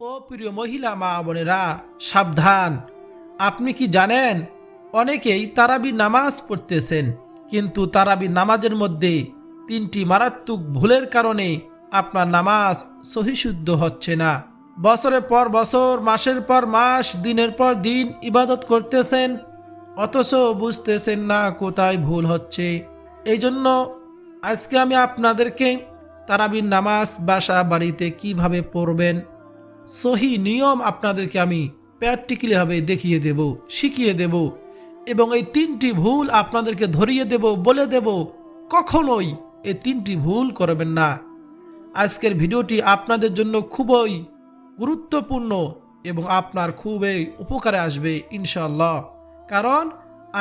ও প্রিয় মহিলা মা বোনেরা, সাবধান। আপনি কি জানেন, অনেকেই তারাবি নামাজ পড়তেছেন, কিন্তু তারাবি নামাজের মধ্যে তিনটি মারাত্মক ভুলের কারণে আপনার নামাজ সহিশুদ্ধ হচ্ছে না। বছরের পর বছর, মাসের পর মাস, দিনের পর দিন ইবাদত করতেছেন, অথচ বুঝতেছেন না কোথায় ভুল হচ্ছে। এই জন্য আজকে আমি আপনাদেরকে তারাবির নামাজ বাসা বাড়িতে কিভাবে পড়বেন সহি নিয়ম আপনাদেরকে আমি প্র্যাকটিক্যালিভাবে দেখিয়ে দেব, শিখিয়ে দেব, এবং এই তিনটি ভুল আপনাদেরকে ধরিয়ে দেব, বলে দেব কখনোই এই তিনটি ভুল করবেন না। আজকের ভিডিওটি আপনাদের জন্য খুবই গুরুত্বপূর্ণ এবং আপনার খুবই উপকারে আসবে ইনশাআল্লাহ। কারণ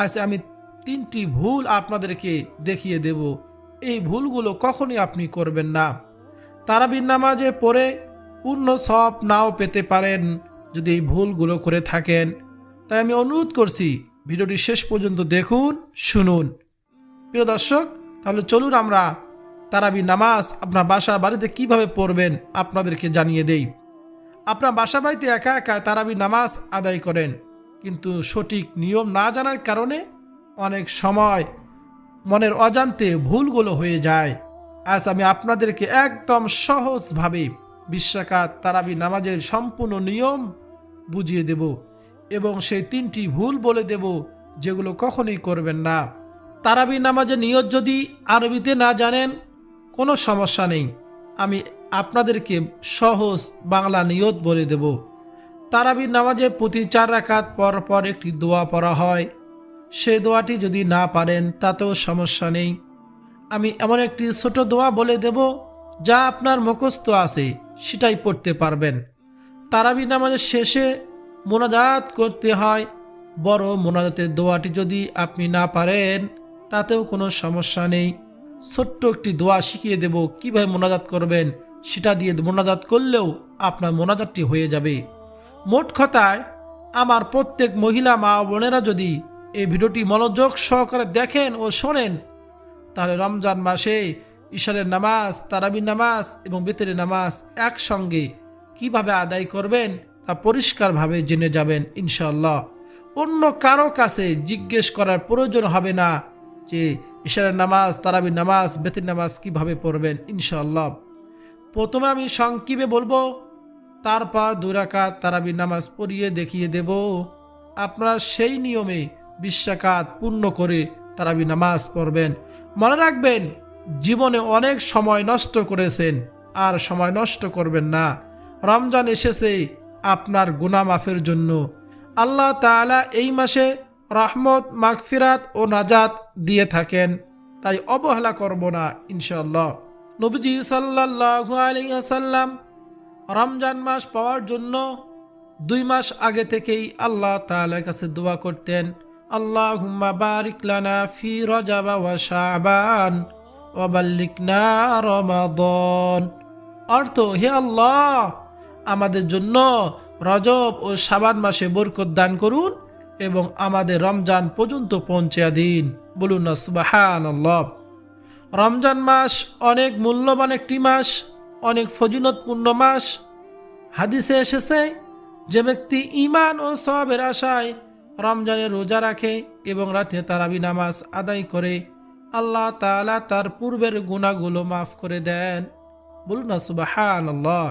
আজ আমি তিনটি ভুল আপনাদেরকে দেখিয়ে দেব, এই ভুলগুলো কখনোই আপনি করবেন না। তারাবির নামাজে পড়ে পূর্ণ সওয়াব নাও পেতে পারেন যদি এই ভুলগুলো করে থাকেন। তাই আমি অনুরোধ করছি ভিডিওটি শেষ পর্যন্ত দেখুন, শুনুন। প্রিয় দর্শক, তাহলে চলুন আমরা তারাবির নামাজ আপনার বাসা বাড়িতে কিভাবে পড়বেন আপনাদেরকে জানিয়ে দেই। আপনার বাসা বাড়িতে একা একা তারাবির নামাজ আদায় করেন, কিন্তু সঠিক নিয়ম না জানার কারণে অনেক সময় মনের অজান্তে ভুলগুলো হয়ে যায়। আজ আমি আপনাদেরকে একদম সহজভাবে 20 রাকাত তারাবি নামাজের সম্পূর্ণ নিয়ম বুঝিয়ে দেব এবং সেই তিনটি ভুল বলে দেব যেগুলো কখনোই করবেন না। তারাবি নামাজের নিয়ত যদি আরবিতে না জানেন কোনো সমস্যা নেই, আমি আপনাদেরকে সহজ বাংলা নিয়ত বলে দেব। তারাবির নামাজে প্রতি 4 রাকাত পর পর একটি দোয়া পড়া হয়। সেই দোয়াটি যদি না পারেন তাতেও সমস্যা নেই, আমি এমন একটি ছোট দোয়া বলে দেব যা আপনার মুখস্থ আছে সেটাই পড়তে পারবেন। তারাবি নামাজের শেষে মোনাজাত করতে হয়। বড় মোনাজাতের দোয়াটি যদি আপনি না পারেন তাতেও কোনো সমস্যা নেই, ছোট্ট একটি দোয়া শিখিয়ে দেব কিভাবে মোনাজাত করবেন, সেটা দিয়ে মোনাজাত করলেও আপনার মোনাজাতটি হয়ে যাবে। মোট কথায় আমার প্রত্যেক মহিলা মা বোনেরা যদি এই ভিডিওটি মনোযোগ সহকারে দেখেন ও শোনেন, তাহলে রমজান মাসে ইশারের নামাজ, তারাবির নামাজ এবং বেতরের নামাজ একসঙ্গে কিভাবে আদায় করবেন তা পরিষ্কারভাবে জেনে যাবেন ইনশাআল্লাহ। অন্য কারো কাছে জিজ্ঞেস করার প্রয়োজন হবে না যে ইশারের নামাজ, তারাবির নামাজ, বেতরের নামাজ কিভাবে পড়বেন ইনশাআল্লাহ। প্রথমে আমি সংক্ষেপে বলবো, তারপর 2 রাকাত তারাবির নামাজ পড়িয়ে দেখিয়ে দেব। আপনারা সেই নিয়মে 20 রাকাত পূর্ণ করে তারাবি নামাজ পড়বেন। মনে রাখবেন, জীবনে অনেক সময় নষ্ট করেছেন, আর সময় নষ্ট করবেন না। রমজান এসেছে আপনার গুনাহ মাফের জন্য। আল্লাহ তাআলা এই মাসে রহমত, মাগফিরাত ও নাজাত দিয়ে থাকেন, তাই অবহেলা করব না ইনশাআল্লাহ। নবীজি সাল্লাল্লাহু আলাইহি ওয়াসাল্লাম রমজান মাস পাওয়ার জন্য 2 মাস আগে থেকেই আল্লাহ তাআলার কাছে দোয়া করতেন, আল্লাহুম্মা বারিক লানা ফি রজব ওয়া শাবান ওয়া বাল্লিগনা রমাদান। অর্থ, হে আল্লাহ, আমাদের জন্য রজব ও শাবান মাসে বরকত দান করুন এবং আমাদের রমজান পর্যন্ত পৌঁছে দিন। বলুন না সুবহানাল্লাহ। রমজান মাস অনেক মূল্যবান একটি মাস, অনেক ফজিলতপূর্ণ মাস। হাদিসে এসেছে, যে ব্যক্তি ঈমান ও সওয়াবের আশায় রমজানের রোজা রাখে এবং রাতে তারাবি নামাজ আদায় করে, আল্লাহ তাআলা তার পূর্বের গুনাহগুলো মাফ করে দেন। বলুন না সুবহানাল্লাহ।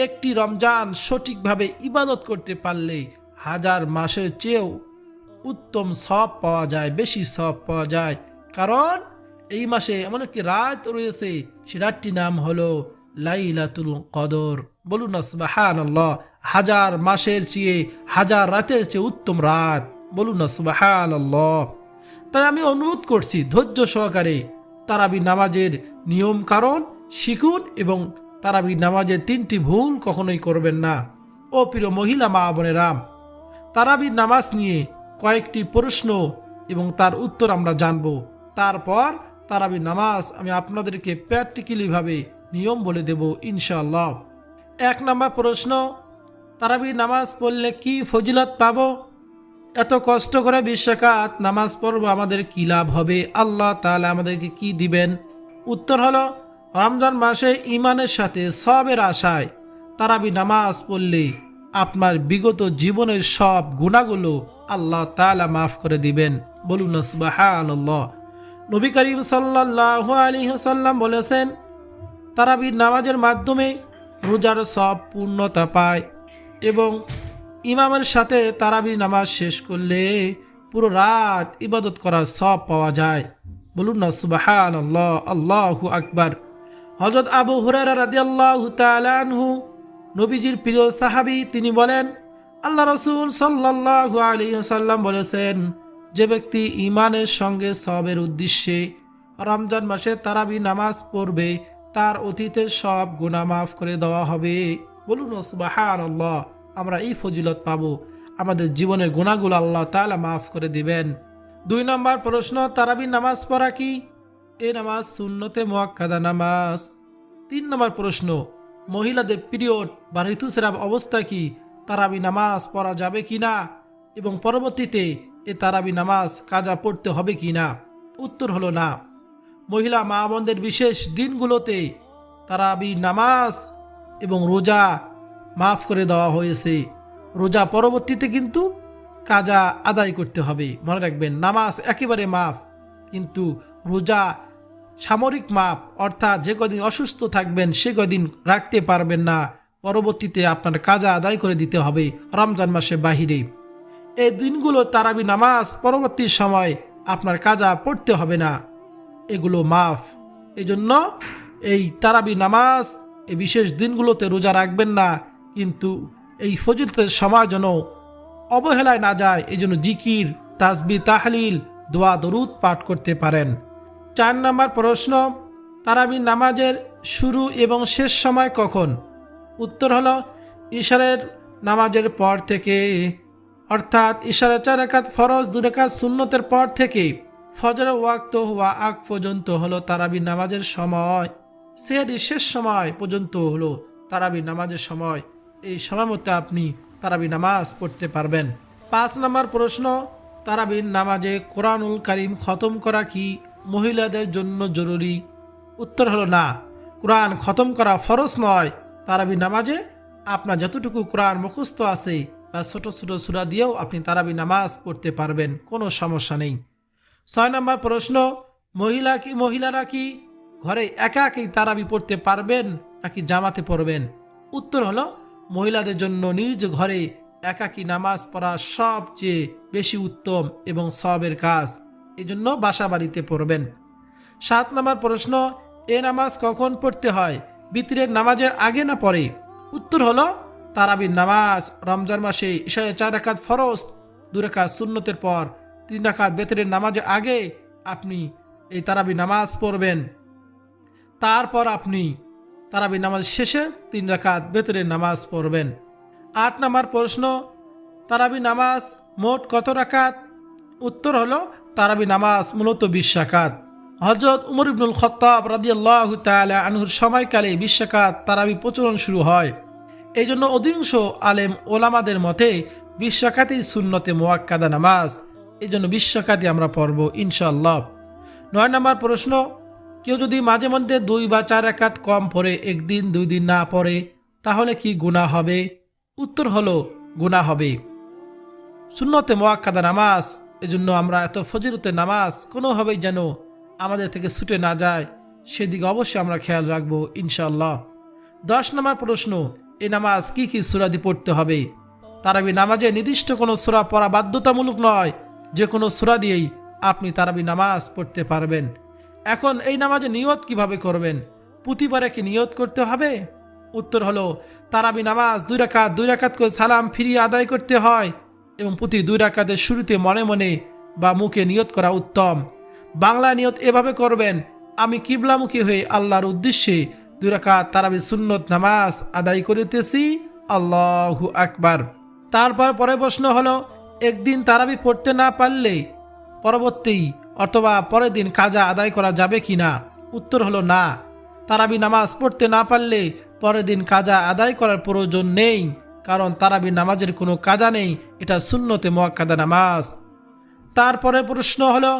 একটি রমজান সঠিকভাবে ইবাদত করতে পারলে 1000 মাসের চেয়েও উত্তম সওয়াব পাওয়া যায়, বেশি সওয়াব পাওয়া যায়। কারণ এই মাসে এমন একটি রাত রয়েছে, সে রাতটির নাম হলো লাইলাতুল কদর। বলুন না সুবহানাল্লাহ। 1000 মাসের চেয়ে, 1000 রাতের চেয়ে উত্তম রাত। বলুন না সুবহানাল্লাহ। তাই আমি অনুরোধ করছি, ধৈর্য সহকারে তারাবি নামাজের নিয়ম কারণ শিখুন এবং তারাবি নামাজের 3টি ভুল কখনোই করবেন না। ও প্রিয় মহিলা মা বোনেরা, তারাবির নামাজ নিয়ে কয়েকটি প্রশ্ন এবং তার উত্তর আমরা জানব। তারপর তারাবির নামাজ আমি আপনাদেরকে প্র্যাকটিক্যালিভাবে নিয়ম বলে দেব ইনশাআল্লাহ। 1 নম্বর প্রশ্ন, তারাবির নামাজ পড়লে কি ফজিলত পাবো? এত কষ্ট করে 20 রাকাত নামাজ পড়ব, আমাদের কি লাভ হবে? আল্লাহ তাআলা আমাদেরকে কি দিবেন? উত্তর হলো, রমজান মাসে ঈমানের সাথে সওয়াবের আশায় তারাবি নামাজ পড়লে আপনার বিগত জীবনের সব গুনাহগুলো আল্লাহ তাআলা মাফ করে দিবেন। বলুন না সুবহানাল্লাহ। নবী করিম সাল্লাল্লাহু আলাইহি ওয়াসাল্লাম বলেছেন, তারাবির নামাজের মাধ্যমে রোজার সব পূর্ণতা পায় এবং ইমামের সাথে তারাবির নামাজ শেষ করলে পুরো রাত ইবাদত করার সব পাওয়া যায়। বলুন না সুবহানাল্লাহ, আল্লাহু আকবার। হযরত আবু হুরায়রা রাদিয়াল্লাহু তাআলা আনহু, নবীজির প্রিয় সাহাবী, তিনি বলেন, আল্লাহ রাসূল সাল্লাল্লাহু আলাইহি ওয়াসাল্লাম বলেছেন, যে ব্যক্তি ঈমানের সঙ্গে সওয়াবের উদ্দেশ্যে রমজান মাসে তারাবি নামাজ পড়বে তার অতীতের সব গুনাহ মাফ করে দেওয়া হবে। বলুন সুবহানাল্লাহ। আমরা এই ফজিলত পাবো, আমাদের জীবনের গুনাহগুলো আল্লাহ তাআলা মাফ করে দিবেন। 2 নম্বর প্রশ্ন, তারাবি নামাজ পড়া কি? এই নামাজ সুন্নতে মুআক্কাদা নামাজ। 3 নম্বর প্রশ্ন, মহিলাদের পিরিয়ড বা ঋতুস্রাব অবস্থা কি তারাবি নামাজ পড়া যাবে কিনা এবং পরবর্তীতে এ তারাবি নামাজ কাজা পড়তে হবে কিনা? উত্তর হলো না। মহিলা মা বোনদের বিশেষ দিনগুলোতে তারাবি নামাজ এবং রোজা মাফ করে দেওয়া হয়েছে। রোজা পরবর্তীতে কিন্তু কাজা আদায় করতে হবে। মনে রাখবেন, নামাজ একেবারে মাফ, কিন্তু রোজা সামরিক মাপ, অর্থাৎ যে কদিন অসুস্থ থাকবেন সে কদিন রাখতে পারবেন না, পরবর্তীতে আপনার কাজা আদায় করে দিতে হবে রমজান মাসে বাহিরে। এই দিনগুলো তারাবি নামাজ পরবর্তী সময় আপনার কাজা পড়তে হবে না, এগুলো মাফ। এজন্য এই তারাবি নামাজ এই বিশেষ দিনগুলোতে রোজা রাখবেন না, কিন্তু এই ফজিলতের সময় যেন অবহেলায় না যায়, এই জন্য জিকির, তাসবিহ, তাহলিল, দোয়া, দরুদ পাঠ করতে পারেন। 4 নম্বর প্রশ্ন, তারাবি নামাজের শুরু এবং শেষ সময় কখন? উত্তর হলো ইশারের নামাজের পর থেকে, অর্থাৎ ইশারের 4 রাকাত ফরজ, 2 রাকাত সুন্নতের পর থেকে ফজরের ওয়াক্ত হওয়া আগ পর্যন্ত হলো তারাবি নামাজের সময়। সেহরির শেষ সময় পর্যন্ত হলো তারাবি নামাজের সময়। এই সময় মতো আপনি তারাবি নামাজ পড়তে পারবেন। 5 নম্বর প্রশ্ন, তারাবির নামাজে কোরআনুল কারীম খতম করা কি মহিলাদের জন্য জরুরি? উত্তর হলো না, কোরআন খতম করা ফরজ নয়। তারাবি নামাজে আপনার যতটুকু কোরআন মুখস্থ আছে বা ছোট ছোট সূরা দিয়েও আপনি তারাবি নামাজ পড়তে পারবেন, কোনো সমস্যা নেই। 6 নম্বর প্রশ্ন, মহিলারা কি ঘরে একা একাই তারাবি পড়তে পারবেন নাকি জামাতে পড়বেন? উত্তর হলো মহিলাদের জন্য নিজ ঘরে একাকী নামাজ পড়া সবচেয়ে বেশি উত্তম এবং সওয়াবের কাজ, এজন্য বাসা বাড়িতে পড়বেন। 7 নম্বর প্রশ্ন, এ নামাজ কখন পড়তে হয়? বিতরের নামাজের আগে না পরে? উত্তর হলো তারাবির নামাজ রমজান মাসে ইশারের 4 রাকাত ফরজ, 2 রাকাত সুন্নতের পর 3 রাকাত বিতরের নামাজের আগে আপনি এই তারাবি নামাজ পড়বেন। তারপর আপনি তারাবি নামাজ শেষে 3 রাকাত বিতরের নামাজ পড়বেন। 8 নম্বর প্রশ্ন, তারাবি নামাজ মোট কত রাকাত? উত্তর হলো তারাবি নামাজ মূলত 20 রাকাত। হযরত উমর ইবনুল খাত্তাব রাদিয়াল্লাহু তাআলা আনহুর সময়কালে 20 রাকাত তারাবি প্রচলন শুরু হয়। এই জন্য অধিকাংশ আলেম ওলামাদের মতে 20 রাকাতই সুন্নতে মুআক্কাদা নামাজ, এই জন্য 20 রাকাতই আমরা পড়ব ইনশাআল্লাহ। 9 নম্বর প্রশ্ন, কেউ যদি মাঝে মধ্যে 2 বা 4 রাকাত কম পড়ে, একদিন 2 দিন না পড়ে, তাহলে কি গুনাহ হবে? উত্তর হলো গুনাহ হবে। সুন্নতে মুআক্কাদা নামাজ, এজন্য আমরা এত ফজিলতের নামাজ কোনোভাবেই যেন আমাদের থেকে ছুটে না যায়, সেদিকে অবশ্যই আমরা খেয়াল রাখবো ইনশাআল্লাহ। 10 নম্বর প্রশ্ন, এই নামাজ কি কি সূরা দিয়ে পড়তে হবে? তারাবি নামাজে নির্দিষ্ট কোনো সূরা পড়া বাধ্যতামূলক নয়, যে কোনো সূরা দিয়েই আপনি তারাবি নামাজ পড়তে পারবেন। এখন এই নামাজে নিয়ত কিভাবে করবেন? প্রতিবারে কি নিয়ত করতে হবে? উত্তর হলো তারাবি নামাজ 2 রাকাত করে সালাম ফিরিয়ে আদায় করতে হয় এবং প্রতি 2 রাকাতের শুরুতে মনে মনে বা মুখে নিয়ত করা উত্তম। বাংলা নিয়ত এভাবে করবেন, আমি কিবলামুখী হয়ে আল্লাহর উদ্দেশ্যে 2 রাকাত তারাবি সুন্নত নামাজ আদায় করিতেছি, আল্লাহু আকবার। তারপর পরে প্রশ্ন হলো, একদিন তারাবি পড়তে না পারলে পরবর্তী অথবা পরের দিন কাজা আদায় করা যাবে কিনা? উত্তর হলো না, তারাবি নামাজ পড়তে না পারলে পরের দিন কাজা আদায় করার প্রয়োজন নেই, কারণ তারাবি নামাজের কোনো কাজা নেই, এটা সুন্নতে মুআক্কাদা নামাজ। তারপরে প্রশ্ন হলো,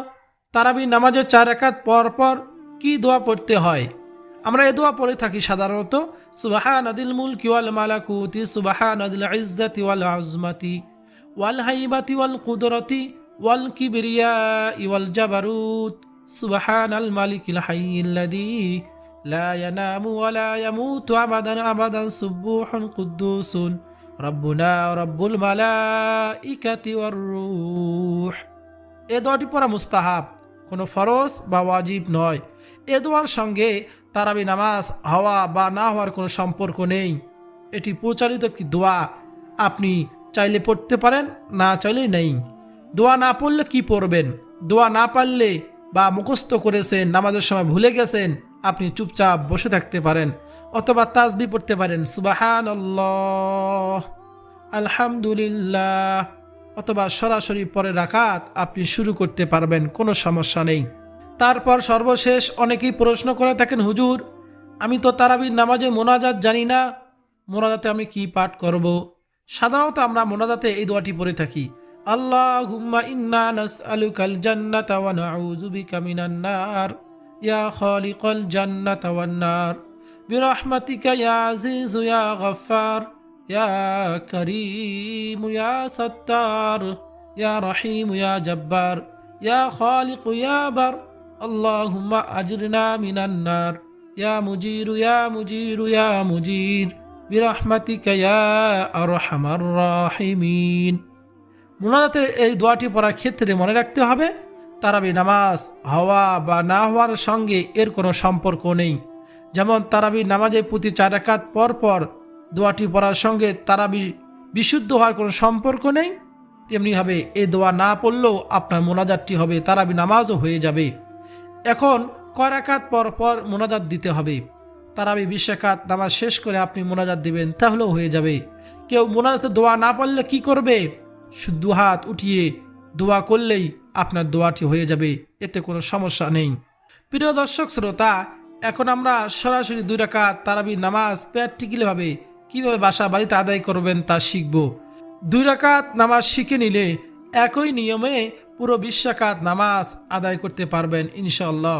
তারাবি নামাজের 4 রাকাত পর পর কি দোয়া পড়তে হয়? আমরা এ দোয়া পড়ে থাকি সাধারণত, সুবহানাদিল মুলকি ওয়াল মালাকুতি সুবহানাদিল ইজ্জাতি ওয়াল আজমাতি ওয়াল হাইবাতি ওয়াল কুদরতি ওয়াল কিবরিয়াই ওয়াল জাবারুত সুবহানাল মালিকিল হাইয়্যিল্লাযী লা ইয়ানামু ওয়া লা ইয়ামুতু আবাদান আবাদান সুবহুন কুদ্দুসুন রব্বুনা রব্বুল মালাইকাতি ওয়ার রূহ। এ দোয়াটি পড়া মুস্তাহাব, কোনো ফরজ বা ওয়াজিব নয়। এ দোয়ার সঙ্গে তারাবি নামাজ হওয়া বা না হওয়ার কোনো সম্পর্ক নেই। এটি প্রচারিত একটি দোয়া, আপনি চাইলে পড়তে পারেন, না চাইলে নেই। দোয়া না পড়লে কি পড়বেন? দোয়া না পারলে বা মুখস্থ করেছেন, নামাজের সময় ভুলে গেছেন, আপনি চুপচাপ বসে থাকতে পারেন, অথবা তাসবিহ পড়তে পারেন, সুবহানাল্লাহ, আলহামদুলিল্লাহ, অথবা সরাসরি পরের রাকাত আপনি শুরু করতে পারবেন, কোনো সমস্যা নেই। তারপর সর্বশেষ অনেকেই প্রশ্ন করে থাকেন, হুজুর আমি তো তারাবির নামাজে মোনাজাত জানি না, মোনাজাতে আমি কি পাঠ করব? সাধারণত আমরা মোনাজাতে এই দোয়াটি পড়ে থাকি, আল্লাহুম্মা ইন্না নাসআলুকাল জান্নাতা ওয়া নাউযু বিকা মিনান নার ইয়া খালিকাল জান্নাতা ওয়ান নার বিরহমাতিকা ইয়া আজিজু ইয়া গফফার ইয়া কারীম ইয়া সাত্তার ইয়া রহিম ইয়া জব্বার ইয়া খালিক ইয়া বার আল্লাহুম্মা আজরিনা মিনান নার ইয়া মুজিরু ইয়া মুজিরু ইয়া মুজির বিরহমাতিকা ইয়া আরহামার রাহিমিন। মুনাজাতের এই দোয়াটি পড়ার ক্ষেত্রে মনে রাখতে হবে, তারাবি নামাজ হওয়া বা না হওয়ার সঙ্গে এর কোনো সম্পর্ক নেই। যেমন তারাবি নামাজের প্রতি 4 রাকাত পর পর দোয়াটি পড়ার সঙ্গে তারাবি বিশুদ্ধ হওয়ার কোনো সম্পর্ক নেই, তেমনিভাবে এই দোয়া না পড়লেও আপনার মোনাজাতটি হবে, তারাবি নামাজও হয়ে যাবে। এখন কয় রাকাত পর পর মোনাজাত দিতে হবে? তারাবি 20 রাকাত নামাজ শেষ করে আপনি মোনাজাত দিবেন, তাহলেও হয়ে যাবে। কেউ মোনাজাতে দোয়া না পড়লে কি করবে? শুধু হাত উঠিয়ে দোয়া করলেই আপনার দোয়াটি হয়ে যাবে, এতে কোনো সমস্যা নেই। প্রিয় দর্শক শ্রোতা, এখন আমরা সরাসরি 2 রাকাত তারাবি নামাজ প্র্যাকটিক্যালভাবে কিভাবে বাসা বাড়িতে আদায় করবেন তা শিখব। 2 রাকাত নামাজ শিখে নিলে একই নিয়মে পুরো 20 রাকাত নামাজ আদায় করতে পারবেন ইনশাআল্লাহ।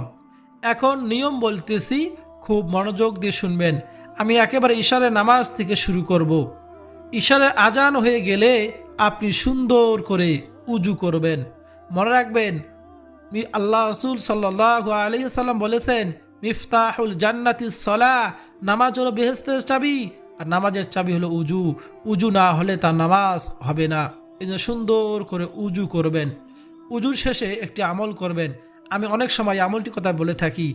এখন নিয়ম বলতেছি, খুব মনোযোগ দিয়ে শুনবেন। আমি একেবারে ইশারে নামাজ থেকে শুরু করব। ইশারে আজান হয়ে গেলে আপনি সুন্দর করে উজু করবেন। মনে রাখবেন, আল্লাহ রাসূল সাল্লাল্লাহু আলাইহি ওয়াসাল্লাম বলেছেন, মিফতাহুল জান্নাতিস সালাহ, নামাজ হলো বেহেশতের চাবি, আর নামাজের চাবি হলো উজু। উজু না হলে তার নামাজ হবে না। এই সুন্দর করে উজু করবেন। উজুর শেষে একটি আমল করবেন। আমি অনেক সময় আমলটি কথা বলে থাকি,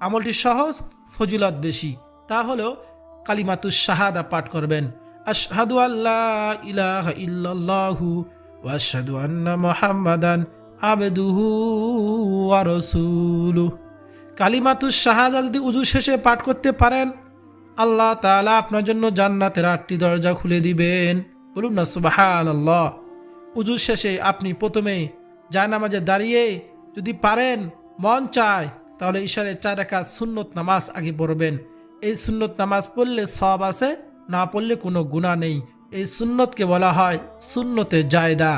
আমলটি সহজ, ফজিলত বেশি। তা হলো কালিমাতুশ শাহাদা পাঠ করবেন, আশহাদু আল্লা ইলাহা ইল্লাল্লাহু ওয়া আশহাদু আন্না মুহাম্মাদান আবদুহু ওয়া রাসূলুহু। কালিমাতুশ শাহাদা যদি উজু শেষে পাঠ করতে পারেন, আল্লাহ তাআলা আপনার জন্য জান্নাতের 8টি দরজা খুলে দিবেন। বলুন না সুবহানাল্লাহ। উজু শেষে আপনি প্রথমে জায়নামাজে দাঁড়িয়ে যদি পারেন, মন চায়, তাহলে ইশারে 4 রাকাত সুন্নত নামাজ আগে পড়বেন। এই সুন্নত নামাজ পড়লে সওয়াব আছে, না পড়লে কোনো গুনাহ নেই। এই সুন্নতকে বলা হয় সুন্নতে জায়দা।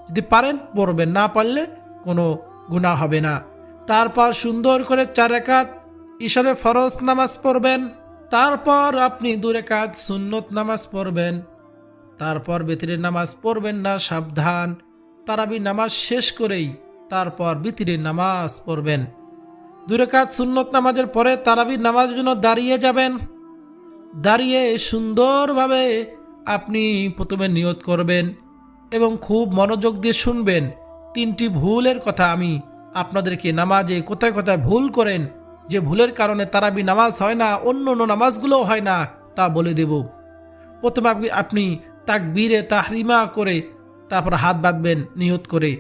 যদি পারেন পড়বেন, না পারলে কোনো গুনাহ হবে না। তারপর সুন্দর করে 4 রাকাত ইশারে ফরজ নামাজ পড়বেন। তারপর আপনি 2 রাকাত সুন্নত নামাজ পড়বেন। তারপর বিতরের নামাজ পড়বেন না, সাবধান। তারাবি নামাজ শেষ করেই তারপর বিতরের নামাজ পড়বেন। 2 রাকাত সুন্নত নামাজের পরে তারাবি নামাজের জন্য দাঁড়িয়ে যাবেন। দাঁড়িয়ে সুন্দরভাবে আপনি প্রথমে নিয়ত করবেন এবং খুব মনোযোগ দিয়ে শুনবেন। 3টি ভুলের কথা আমি আপনাদেরকে নামাজে কোথায় কোথায় ভুল করেন, যে ভুলের কারণে তারাবি নামাজ হয় না, অন্য অন্য নামাজগুলোও হয় না, তা বলে দেব। প্রথমে আপনি তাকবীরে তাহরিমা করে তারপর হাত বাঁধবেন নিয়ত করে।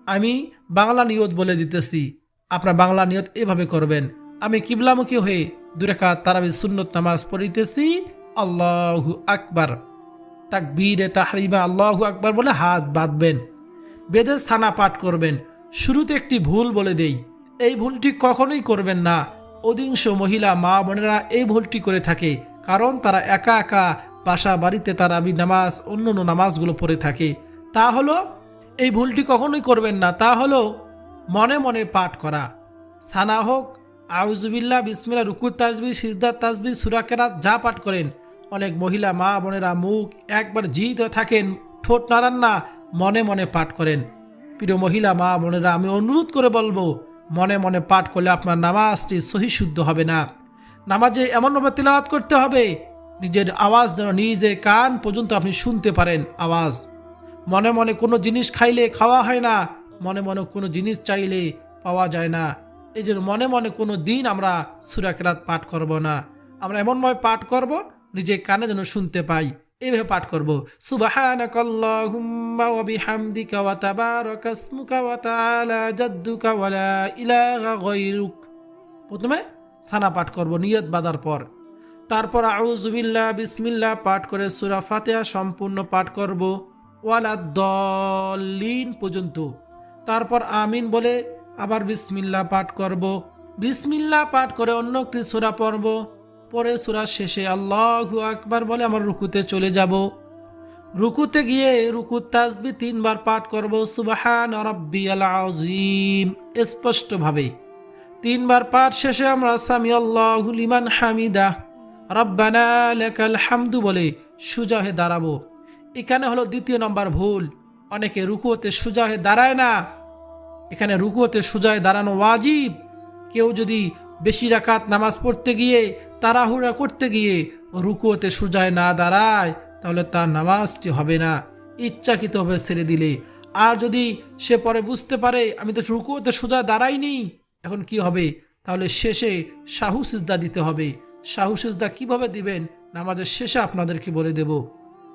আমি বাংলা নিয়ত বলে দিতেছি, আপনার বাংলা নিয়ত এভাবে করবেন। আমি কিবলামুখী হয়ে 2 রাকাত তারাবি সুন্নত নামাজ পড়িতেছি, আল্লাহু আকবার। তাকবীরে তাহরিমা আল্লাহু আকবার বলে হাত বাঁধবেন, বেদে স্থানা পাঠ করবেন। শুরুতে একটি ভুল বলে দেই, এই ভুলটি কখনোই করবেন না। অধিকাংশ মহিলা মা বোনেরা এই ভুলটি করে থাকে, কারণ তারা একা একা বাসা বাড়িতে তারাবি নামাজ অন্য অন্য নামাজগুলো পড়ে থাকে। তা হলো, এই ভুলটি কখনোই করবেন না। তা হলো মনে মনে পাঠ করা, সানা হোক আউযুবিল্লাহ, বিসমিল্লাহ, রুকু তাসবিহ, সিজদা তাসবিহ, সূরা কেরাত যা পাঠ করেন। অনেক মহিলা মা বোনেরা মুখ একবার জিদ হয়ে থাকেন, ঠোঁট নাড়ান না, মনে মনে পাঠ করেন। প্রিয় মহিলা মা বোনেরা, আমি অনুরোধ করে বলবো, মনে মনে পাঠ করলে আপনার নামাজটি সহি শুদ্ধ হবে না। নামাজে এমনভাবে তিলাওয়াত করতে হবে, নিজের আওয়াজ যেন নিজে কান পর্যন্ত আপনি শুনতে পারেন আওয়াজ। মনে মনে কোনো জিনিস খাইলে খাওয়া হয় না, মনে মনে কোনো জিনিস চাইলে পাওয়া যায় না। এই জন্য মনে মনে কোনো দিন আমরা সূরা কেরাত পাঠ করব না। আমরা এমনভাবে পাঠ করব নিজে কানে যেন শুনতে পাই, এইভাবে পাঠ করব। সুবহানাকাল্লাহুম্মা ওয়া বিহামদিকা ওয়া তাবারাকা ইসমুকা ওয়া তাআলা জাদ্দুকা ওয়া লা ইলাহা গায়রুক। প্রথমে সানা পাঠ করব নিয়ত বাঁধার পর। তারপর আউযুবিল্লাহ, বিসমিল্লাহ পাঠ করে সূরা ফাতিহা সম্পূর্ণ পাঠ করব ওয়ালাদ-দাল্লিন পর্যন্ত। তারপর আমিন বলে আবার বিসমিল্লাহ পাঠ করব। বিসমিল্লাহ পাঠ করে অন্য একটি সূরা পড়ব। পরে সূরার শেষে আল্লাহু আকবার বলে আমার রুকুতে চলে যাব। রুকুতে গিয়ে রুকু তাসবিহ 3 বার পাঠ করব সুবহান রাব্বিয়াল আযীম স্পষ্টভাবে। 3 বার পাঠ শেষে আমরা সামি আল্লাহু লিমান হামিদা রব্বানা লাকাল হামদু বলে সোজা হয়ে দাঁড়াবো। এখানে হলো দ্বিতীয় নম্বর ভুল, অনেকে রুকুতে সোজা হয়ে দাঁড়ায় না। এখানে রুকুতে সোজা হয়ে দাঁড়ানো ওয়াজিব। কেউ যদি বেশি রাকাত নামাজ পড়তে গিয়ে তাড়াহুড়া করতে গিয়ে রুকুতে সোজা হয়ে না দাঁড়ায়, তাহলে তার নামাজটি হবে না, ইচ্ছাকৃতভাবে ছেড়ে দিলে। আর যদি সে পরে বুঝতে পারে আমি তো রুকুতে সোজা দাঁড়াইনি, এখন কি হবে, তাহলে শেষে সাহু সিজদা দিতে হবে। সাহু সিজদা কিভাবে দিবেন নামাজের শেষে আপনাদেরকে বলে দেব।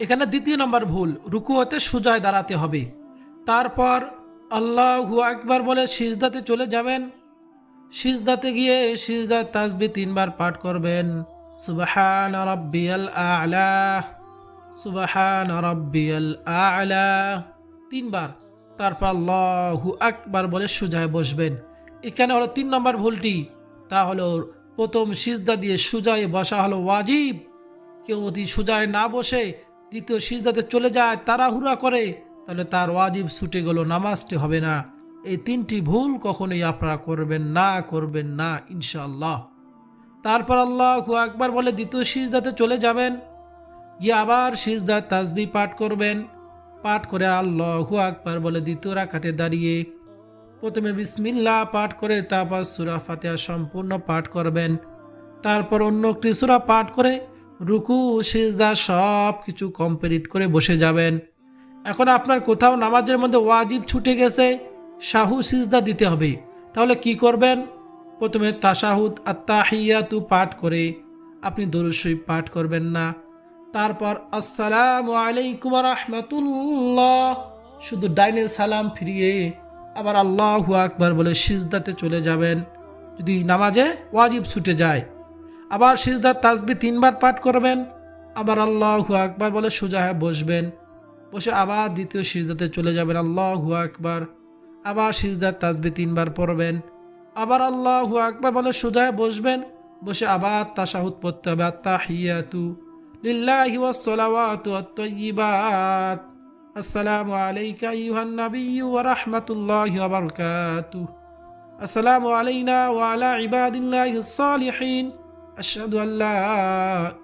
এখানে দ্বিতীয় নম্বর ভুল, রুকুতে সোজা হয়ে দাঁড়াতে হবে। তারপর আল্লাহু আকবার বলে সিজদাতে চলে যাবেন। সিজদাতে গিয়ে সিজদার তাসবিহ 3 বার পাঠ করবেন সুবহান রাব্বিয়াল আ'লা, সুবহান রাব্বিয়াল আ'লা 3 বার। তারপর আল্লাহু আকবার বলে সোজা হয়ে বসবেন। এখানে হলো 3 নম্বর ভুলটি, তা হলো প্রথম সিজদা দিয়ে সোজা হয়ে বসা হলো ওয়াজিব। কেউ যদি সোজা হয়ে না বসে দ্বিতীয় সিজদাতে চলে যায়, তাড়াহুড়া করে, তাহলে তার ওয়াজিব ছুটে গেল, নামাজটি হবে না। এই 3টি ভুল কখনোই আপনারা করবেন না ইনশাআল্লাহ। তারপর আল্লাহু আকবার বলে দ্বিতীয় সিজদাতে চলে যাবেন, গিয়ে আবার সিজদার তাসবিহ পাঠ করবেন। পাঠ করে আল্লাহু আকবার বলে দ্বিতীয় রাকাতে দাঁড়িয়ে প্রথমে বিসমিল্লাহ পাঠ করে তারপর সূরা ফাতিহা সম্পূর্ণ পাঠ করবেন। তারপর অন্য একটি সূরা পাঠ করে রুকু সিজদা সব কিছু কমপ্লিট করে বসে যাবেন। এখন আপনার কোথাও নামাজের মধ্যে ওয়াজিব ছুটে গেছে, সাহু সিজদা দিতে হবে, তাহলে কি করবেন? প্রথমে তাশাহুদ আত-তাহিয়াতু পাঠ করে আপনি দরুদ শরীফ পাঠ করবেন না। তারপর আসসালামু আলাইকুম ওয়া রাহমাতুল্লাহ শুধু ডাইনে সালাম ফিরিয়ে আবার আল্লাহু আকবার বলে সিজদাতে চলে যাবেন যদি নামাজে ওয়াজিব ছুটে যায়। আবার সিজদার তাসবিহ 3 বার পাঠ করবেন, আবার আল্লাহু আকবার বলে সোজা হয়ে বসবেন। বসে আবার দ্বিতীয় সিজদাতে চলে যাবেন, আল্লাহু আকবার। আবার সিজদার তাসবিহ 3 বার পড়বেন, আবার আল্লাহু আকবার বলে সোজা হয়ে বসবেন। বসে আবার তাশাহুদ পড়তে হবে, আত-তাহিয়াতু লিল্লাহি ওয়াস সালাওয়াতু আত-তাইয়্যিবাত আসসালামু আলাইকা আইয়ুহান নাবিয়্যু ওয়া রাহমাতুল্লাহি ওয়া বারাকাতুহু আসসালামু আলাইনা ওয়া আলা ইবাদিল্লাহিস সালিহিন আশহাদু আল্লা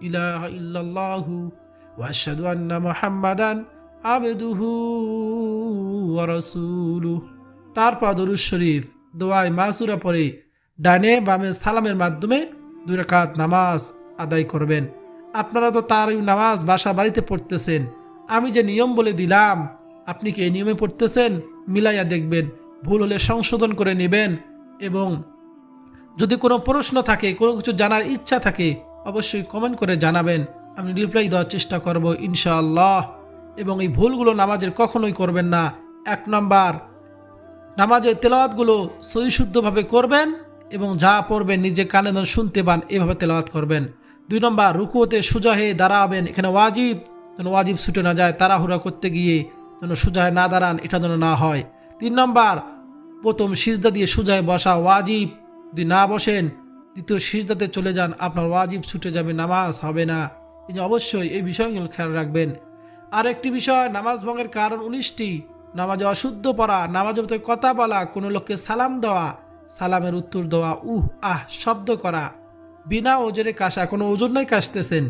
ইলাহা ইল্লাল্লাহু ওয়া আশহাদু আন্না মুহাম্মাদান আবদুহু ওয়া রাসূলুহু। তারপর দরুদ শরীফ দোয়ায়ে মাসুরা পড়ে ডানে বামে সালামের মাধ্যমে 2 রাকাত নামাজ আদায় করবেন। আপনারা তো তারাবি নামাজ বাসা বাড়িতে পড়তেছেন, আমি যে নিয়ম বলে দিলাম আপনি কি এই নিয়মে পড়তেছেন? মিলাইয়া দেখবেন, ভুল হলে সংশোধন করে নেবেন। এবং যদি কোনো প্রশ্ন থাকে, কোনো কিছু জানার ইচ্ছা থাকে, অবশ্যই কমেন্ট করে জানাবেন, আমি রিপ্লাই দেওয়ার চেষ্টা করব ইনশাআল্লাহ। এবং এই ভুলগুলো নামাজের কখনোই করবেন না। 1 নম্বর, নামাজের তেলাওয়াতগুলো সহিশুদ্ধভাবে করবেন এবং যা পড়বেন নিজে কানে যেন শুনতে পান, এভাবে তেলাওয়াত করবেন। 2 নম্বর, রুকুতে সোজা হয়ে দাঁড়াবেন, এখানে ওয়াজিব, যেন ওয়াজিব ছুটে না যায়, তাড়াহুড়া করতে গিয়ে যেন সোজা হয়ে না দাঁড়ান, এটা যেন না হয়। 3 নম্বর, প্রথম সিজদা দিয়ে সোজা হয়ে বসা ওয়াজিব, যদি না বসেন দ্বিতীয় সিজদাতে চলে যান, আপনার ওয়াজিব ছুটে যাবে, নামাজ হবে না। এই অবশ্যই এই বিষয়গুলো খেয়াল রাখবেন। আর একটি বিষয়, নামাজ ভঙ্গের কারণ 19টি। নামাজে অশুদ্ধ পড়া, নামাজের মধ্যে কথা বলা, কোনো লোককে সালাম দেওয়া, সালামের উত্তর দেওয়া, আহ শব্দ করা, বিনা ওজরে কাশা, কোনো ওজন নাই কাশতেছেন,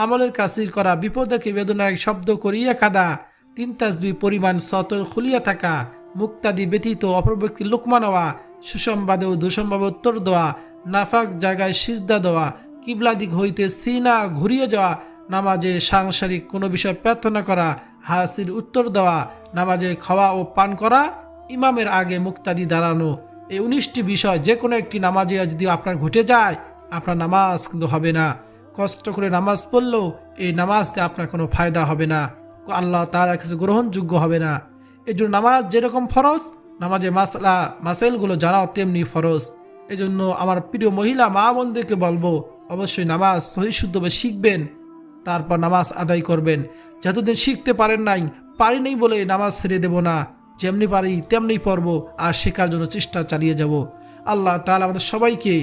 আমলের কাসির করা, বিপদকে বেদনায় শব্দ করিয়া কাদা, 3 তাসবিহ পরিমাণ সতর খুলিয়া থাকা, মুক্তাদি ব্যতীত অপর ব্যক্তির লোকমা নেওয়া, সুসংবাদে ও দুঃসংবাদে উত্তর দেওয়া, নাফাক জায়গায় সিজদা দেওয়া, কিবলা দিক হইতে সিনা ঘুরিয়ে যাওয়া, নামাজে সাংসারিক কোনো বিষয় প্রার্থনা করা, হাসির উত্তর দেওয়া, নামাজে খাওয়া ও পান করা, ইমামের আগে মুক্তাদি দাঁড়ানো, এই 19টি বিষয় যে কোনো একটি নামাজে যদি আপনার ঘটে যায়, আপনার নামাজ কিন্তু হবে না। কষ্ট করে নামাজ পড়লেও এই নামাজতে আপনার কোনো ফায়দা হবে না, আল্লাহ তাআলার কাছে গ্রহণযোগ্য হবে না। এই জন্য নামাজ যেরকম ফরজ, নামাজে মাসাইলগুলো জানাও তেমনি ফরজ। এই জন্য আমার প্রিয় মহিলা মা বোনদেরকে বলবো, অবশ্যই নামাজ সহি শুদ্ধভাবে শিখবেন, তারপর নামাজ আদায় করবেন। যতদিন শিখতে পারেন নাই, পারি নাই বলে নামাজ ছেড়ে দেব না, যেমনি পারি তেমনি পড়বো আর শেখার জন্য চেষ্টা চালিয়ে যাব। আল্লাহ তাআলা আমাদের সবাইকে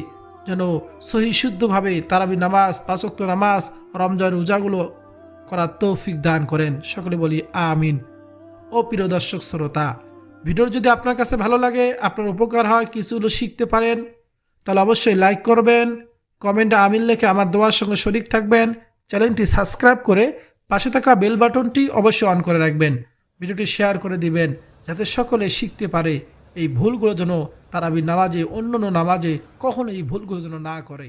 যেন সহি শুদ্ধভাবে তারাবি নামাজ, 5 ওয়াক্ত নামাজ, রমজান রোজাগুলো করার তৌফিক দান করেন। সকলে বলি আমিন। ও প্রিয় দর্শক শ্রোতা, ভিডিও যদি আপনার কাছে ভালো লাগে, আপনার উপকার হয়, কিছু হলো শিখতে পারেন, তাহলে অবশ্যই লাইক করবেন, কমেন্টে আমিন লিখে আমার দোয়ার সঙ্গে শরীক থাকবেন। চ্যানেলটি সাবস্ক্রাইব করে পাশে থাকা বেল বাটনটি অবশ্যই অন করে রাখবেন। ভিডিওটি শেয়ার করে দিবেন যাতে সকলে শিখতে পারে। এই ভুলগুলো যেন তারাবি নামাজে, অন্য নামাজে কখনো এই ভুলগুলো যেন না করে।